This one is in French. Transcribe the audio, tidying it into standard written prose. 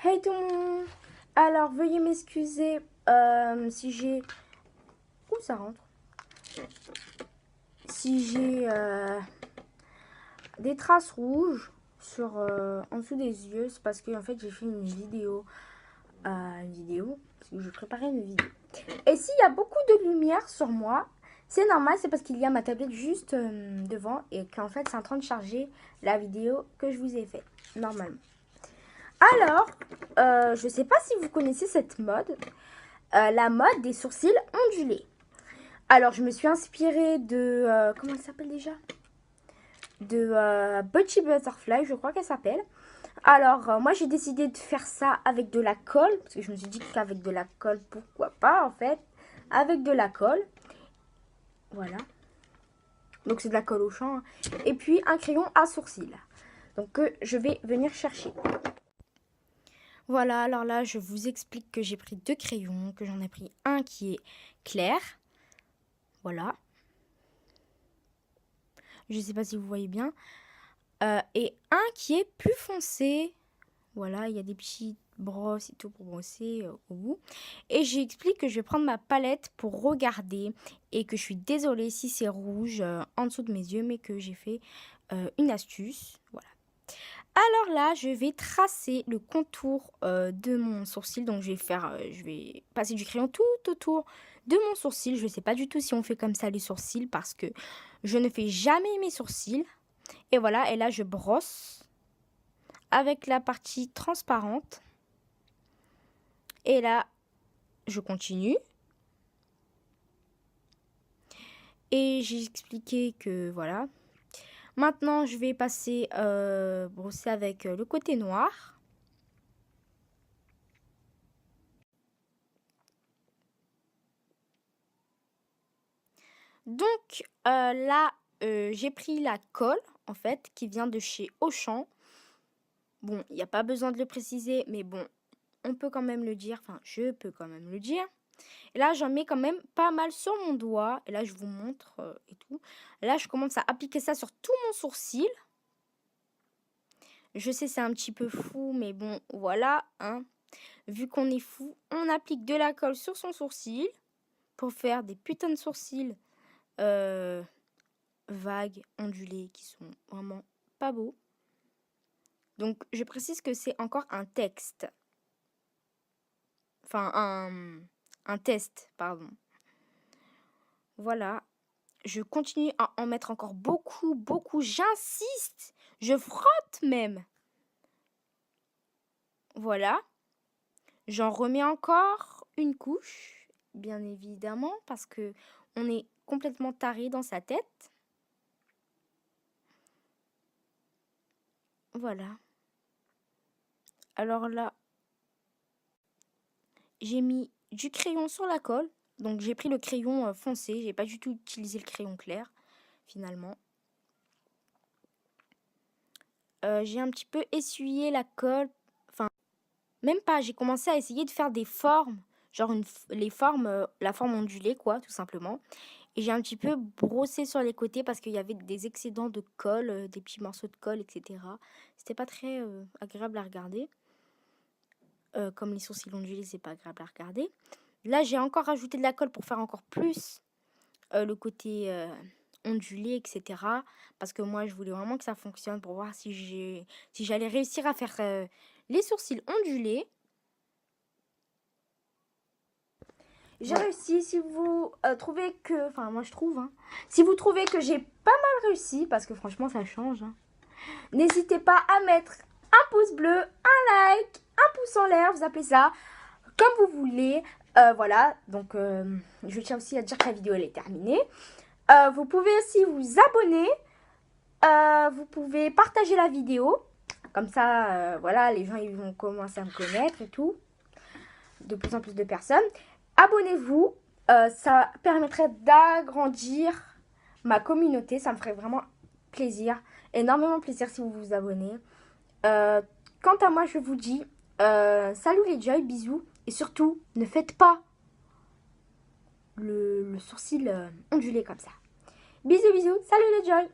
Hey tout le monde. Alors veuillez m'excuser si j'ai... Où ça rentre? Si j'ai des traces rouges sur en dessous des yeux, c'est parce que en fait j'ai fait une vidéo. Parce que je préparais une vidéo. Et s'il y a beaucoup de lumière sur moi, c'est normal, c'est parce qu'il y a ma tablette juste devant et qu'en fait c'est en train de charger la vidéo que je vous ai faite, normalement. Alors, je ne sais pas si vous connaissez cette mode, la mode des sourcils ondulés. Alors, je me suis inspirée de, comment elle s'appelle déjà? De Butchie Butterfly, je crois qu'elle s'appelle. Alors, moi, j'ai décidé de faire ça avec de la colle, parce que je me suis dit qu'avec de la colle, pourquoi pas, en fait. Avec de la colle. Voilà. Donc, c'est de la colle au champ. Hein. Et puis, un crayon à sourcils. Donc, je vais venir chercher. Voilà, alors là, je vous explique que j'ai pris 2 crayons, que j'en ai pris un qui est clair. Voilà. Je ne sais pas si vous voyez bien. Et un qui est plus foncé. Voilà, il y a des petites brosses et tout pour brosser au bout. Et j'explique que je vais prendre ma palette pour regarder. Et que je suis désolée si c'est rouge en dessous de mes yeux, mais que j'ai fait une astuce. Voilà. Alors là, je vais tracer le contour de mon sourcil. Donc, je vais passer du crayon tout autour de mon sourcil. Je ne sais pas du tout si on fait comme ça les sourcils parce que je ne fais jamais mes sourcils. Et voilà, et là, je brosse avec la partie transparente. Et là, je continue. Et j'ai expliqué que voilà. Maintenant, je vais passer brosser avec le côté noir. Donc là, j'ai pris la colle, en fait, qui vient de chez Auchan. Bon, il n'y a pas besoin de le préciser, mais bon, on peut quand même le dire. Enfin, je peux quand même le dire. Et là, j'en mets quand même pas mal sur mon doigt. Et là, je vous montre et tout. Et là, je commence à appliquer ça sur tout mon sourcil. Je sais, c'est un petit peu fou, mais bon, voilà. Hein. Vu qu'on est fou, on applique de la colle sur son sourcil pour faire des putains de sourcils vagues, ondulés, qui sont vraiment pas beaux. Donc, je précise que c'est encore un texte. Enfin, un test, pardon. Voilà. Je continue à en mettre encore beaucoup, beaucoup. J'insiste. Je frotte même. Voilà. J'en remets encore une couche, bien évidemment, parce que on est complètement taré dans sa tête. Voilà. Alors là, j'ai mis du crayon sur la colle. Donc j'ai pris le crayon foncé. J'ai pas du tout utilisé le crayon clair, finalement. J'ai un petit peu essuyé la colle. Enfin, même pas. J'ai commencé à essayer de faire des formes. Genre les formes, la forme ondulée, quoi, tout simplement. Et j'ai un petit peu brossé sur les côtés parce qu'il y avait des excédents de colle, des petits morceaux de colle, etc. C'était pas très agréable à regarder. Comme les sourcils ondulés, c'est pas agréable à regarder. Là, j'ai encore rajouté de la colle pour faire encore plus le côté ondulé, etc. Parce que moi, je voulais vraiment que ça fonctionne pour voir si j'allais réussir à faire les sourcils ondulés. J'ai réussi. Si vous trouvez que... Enfin, moi, je trouve. Hein, si vous trouvez que j'ai pas mal réussi, parce que franchement, ça change. Hein, n'hésitez pas à mettre un pouce bleu, un like, un pouce en l'air, vous appelez ça comme vous voulez. Voilà, donc je tiens aussi à dire que la vidéo elle est terminée. Vous pouvez aussi vous abonner. Vous pouvez partager la vidéo. Comme ça, voilà, les gens ils vont commencer à me connaître et tout. De plus en plus de personnes. Abonnez-vous. Ça permettrait d'agrandir ma communauté. Ça me ferait vraiment plaisir. Énormément plaisir si vous vous abonnez. Quant à moi, je vous dis salut les joy, bisous. Et surtout, ne faites pas le sourcil ondulé comme ça. Bisous, bisous. Salut les joy.